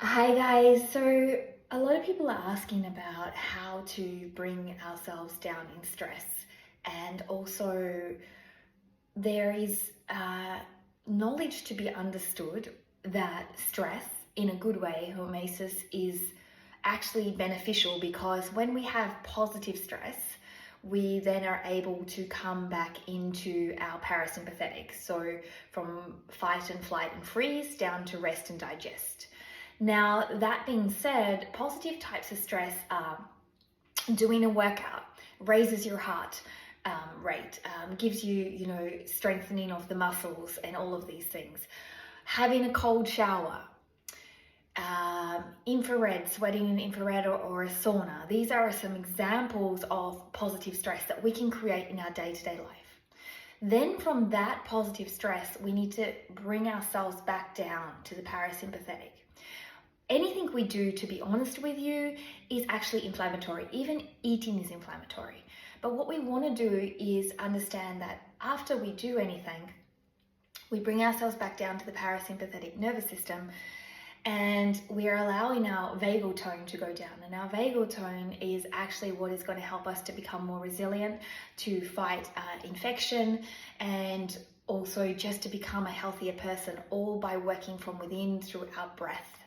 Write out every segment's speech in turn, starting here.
Hi guys, so a lot of people are asking about how to bring ourselves down in stress, and also there is knowledge to be understood that stress in a good way, hormesis, is actually beneficial because when we have positive stress, we then are able to come back into our parasympathetic. So from fight and flight and freeze down to rest and digest. Now, that being said, positive types of stress are doing a workout, raises your heart rate, gives you, strengthening of the muscles and all of these things. Having a cold shower, infrared, sweating in infrared or a sauna. These are some examples of positive stress that we can create in our day-to-day life. Then from that positive stress, we need to bring ourselves back down to the parasympathetic. Anything we do, to be honest with you, is actually inflammatory. Even eating is inflammatory. But what we want to do is understand that after we do anything, we bring ourselves back down to the parasympathetic nervous system, and we are allowing our vagal tone to go down. And our vagal tone is actually what is going to help us to become more resilient, to fight infection, and also just to become a healthier person, all by working from within through our breath.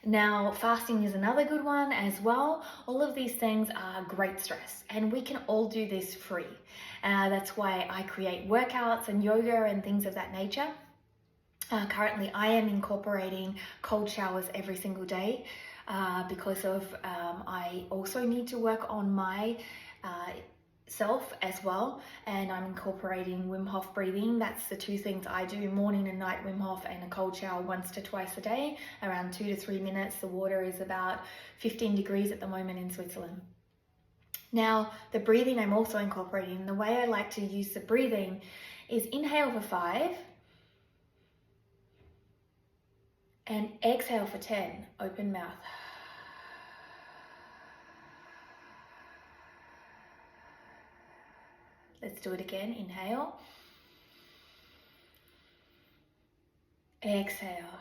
Now, fasting is another good one as well. All of these things are great stress, and we can all do this free. That's why I create workouts and yoga and things of that nature. Currently, I am incorporating cold showers every single day because of I also need to work on my self as well, and I'm incorporating Wim Hof breathing. That's the two things I do: morning and night Wim Hof, and a cold shower once to twice a day, around 2 to 3 minutes. The water is about 15 degrees at the moment in Switzerland. Now, the breathing I'm also incorporating. The way I like to use the breathing is inhale for 5 and exhale for 10, open mouth. Let's do it again. Inhale. Exhale.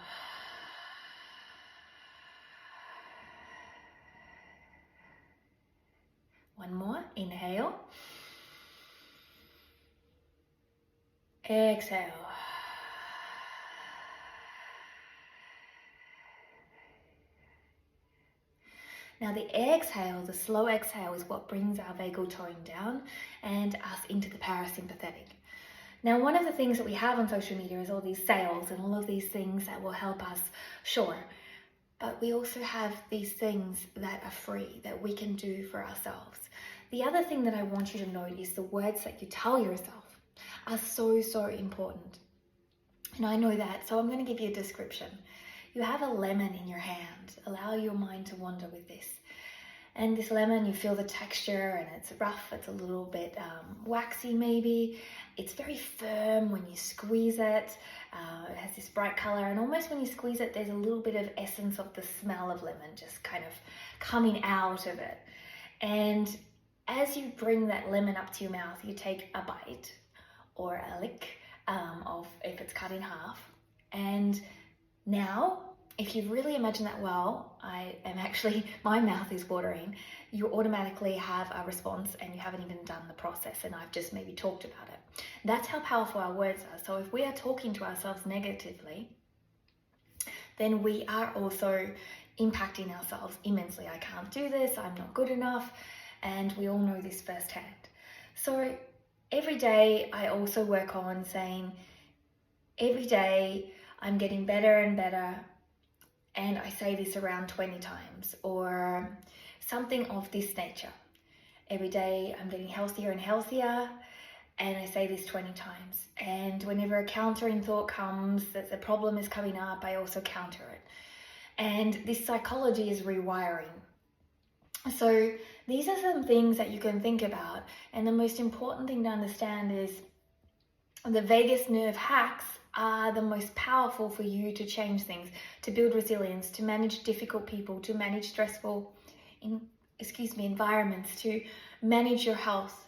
One more. Inhale. Exhale. Now the exhale, the slow exhale, is what brings our vagal tone down and us into the parasympathetic. Now, one of the things that we have on social media is all these sales and all of these things that will help us, sure. But we also have these things that are free, that we can do for ourselves. The other thing that I want you to note is the words that you tell yourself are so, so important. And I know that, so I'm going to give you a description. You have a lemon in your hand. Allow your mind to wander with this. And this lemon, you feel the texture, and it's rough, it's a little bit waxy maybe. It's very firm when you squeeze it. It has this bright color, and almost when you squeeze it, there's a little bit of essence of the smell of lemon just kind of coming out of it. And as you bring that lemon up to your mouth, you take a bite or a lick of, if it's cut in half. And now, if you really imagine that well, my mouth is watering, you automatically have a response and you haven't even done the process, and I've just maybe talked about it. That's how powerful our words are. So if we are talking to ourselves negatively, then we are also impacting ourselves immensely. I can't do this, I'm not good enough, and we all know this firsthand. So every day I also work on saying, every day I'm getting better and better, and I say this around 20 times, or something of this nature. Every day I'm getting healthier and healthier, and I say this 20 times. And whenever a countering thought comes that the problem is coming up, I also counter it. And this psychology is rewiring. So these are some things that you can think about, and the most important thing to understand is the vagus nerve hacks are the most powerful for you to change things, to build resilience, to manage difficult people, to manage stressful environments, to manage your health.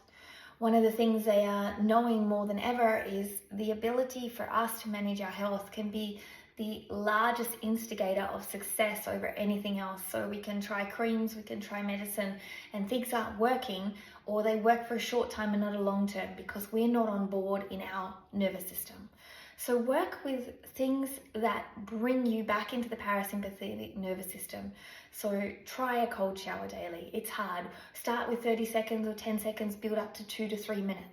One of the things they are knowing more than ever is the ability for us to manage our health can be the largest instigator of success over anything else. So we can try creams, we can try medicine, and things aren't working, or they work for a short time and not a long term because we're not on board in our nervous system. So work with things that bring you back into the parasympathetic nervous system. So try a cold shower daily. It's hard. Start with 30 seconds or 10 seconds, build up to 2 to 3 minutes.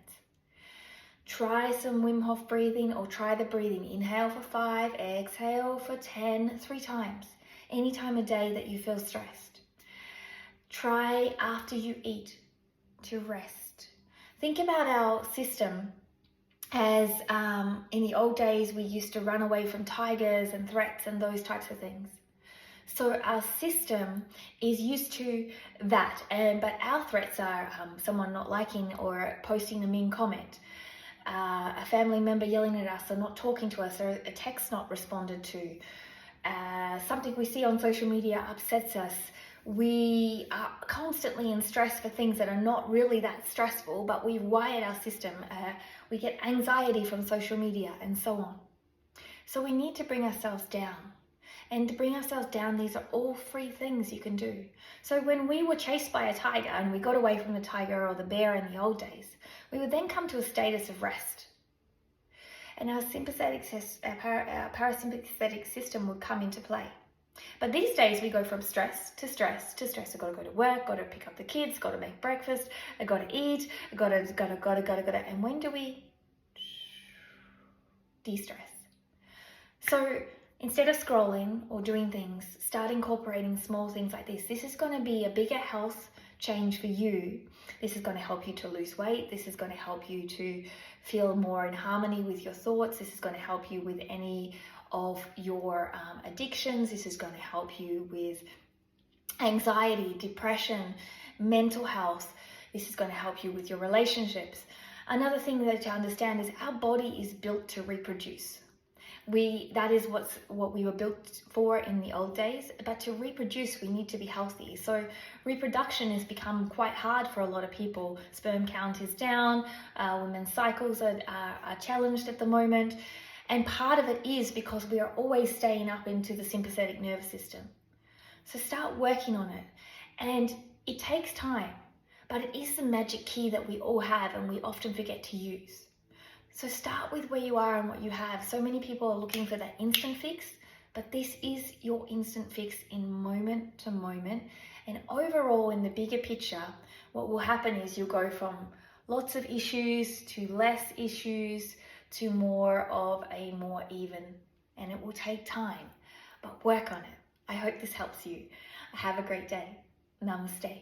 Try some Wim Hof breathing, or try the breathing. Inhale for 5, exhale for 10, 3 times. Any time of day that you feel stressed. Try after you eat to rest. Think about our system as in the old days we used to run away from tigers and threats and those types of things. So our system is used to that, but our threats are someone not liking or posting a mean comment, a family member yelling at us or not talking to us, or a text not responded to, something we see on social media upsets us. We are constantly in stress for things that are not really that stressful, but we've wired our system. We get anxiety from social media and so on. So we need to bring ourselves down. And to bring ourselves down, these are all free things you can do. So when we were chased by a tiger and we got away from the tiger or the bear in the old days, we would then come to a status of rest. And our parasympathetic system would come into play. But these days we go from stress to stress to stress. I've got to go to work, got to pick up the kids, got to make breakfast, I've got to eat, I've got to. And when do we de-stress? So instead of scrolling or doing things, start incorporating small things like this. This is going to be a bigger health change for you. This is going to help you to lose weight. This is going to help you to feel more in harmony with your thoughts. This is going to help you with any of your addictions. This is going to help you with anxiety, depression, mental health. This is going to help you with your relationships. Another thing that to understand is our body is built to reproduce. That is what we were built for in the old days, but to reproduce we need to be healthy. So reproduction has become quite hard for a lot of people. Sperm count is down, women's cycles are challenged at the moment, and part of it is because we are always staying up into the sympathetic nervous system. So start working on it, and it takes time, but it is the magic key that we all have and we often forget to use. So start with where you are and what you have. So many people are looking for that instant fix, but this is your instant fix in moment to moment. And overall, in the bigger picture, what will happen is you'll go from lots of issues to less issues to more of a more even. And it will take time, but work on it. I hope this helps you. Have a great day. Namaste.